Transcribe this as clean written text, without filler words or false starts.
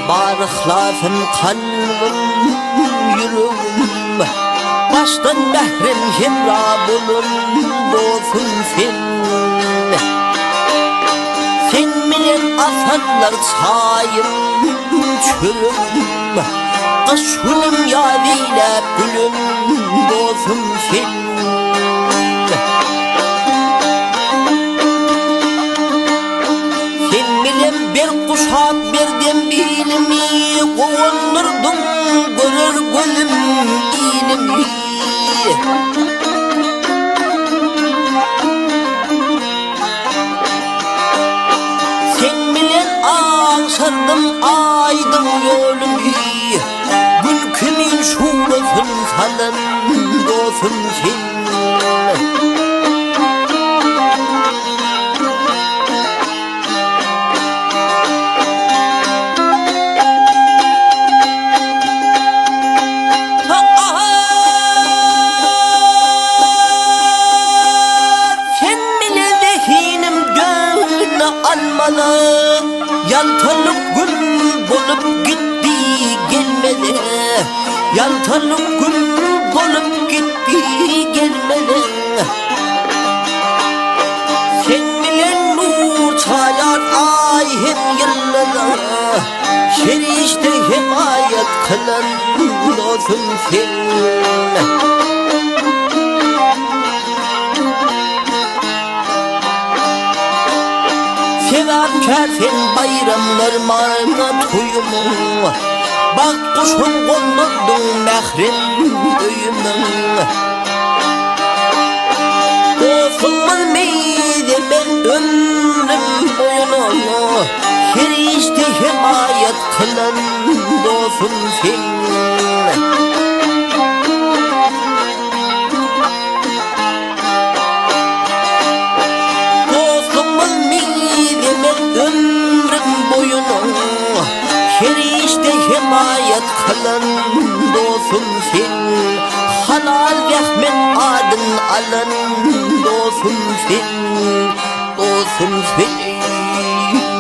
barıklasın kalbim yüreğim. Baştan behrem hemra bulun dostum sen. Sen bilen asanlar çayım çürüm. Kış günüm yadiyle gülüm dostum sen. Sen bilen bir kuşak berdim bilimi, kovandırdım görür gülüm ilimi. Sen bilen ağşardım aydın yolunu, gün kimin şuurasın salın dostum sen. Almalı yaltanıp gül bolup gitti gelmedi. Yaltanıp gül bolup gitti gelmedi. Sen bilen nur çayar ay hem yıllara, şerişte himayet kılan dostum sen. Severken bayramlar mana tuyumu, bak kuşun kondurdun mehrem öyümün. Dostumun meyde ben ömrüm boyunu, her işte himayet kılan dostum sen. Ömrüm boyunu her işte himayet kılan dostum sen. Halal rahmet adın alın dostum sen. Dostum sen.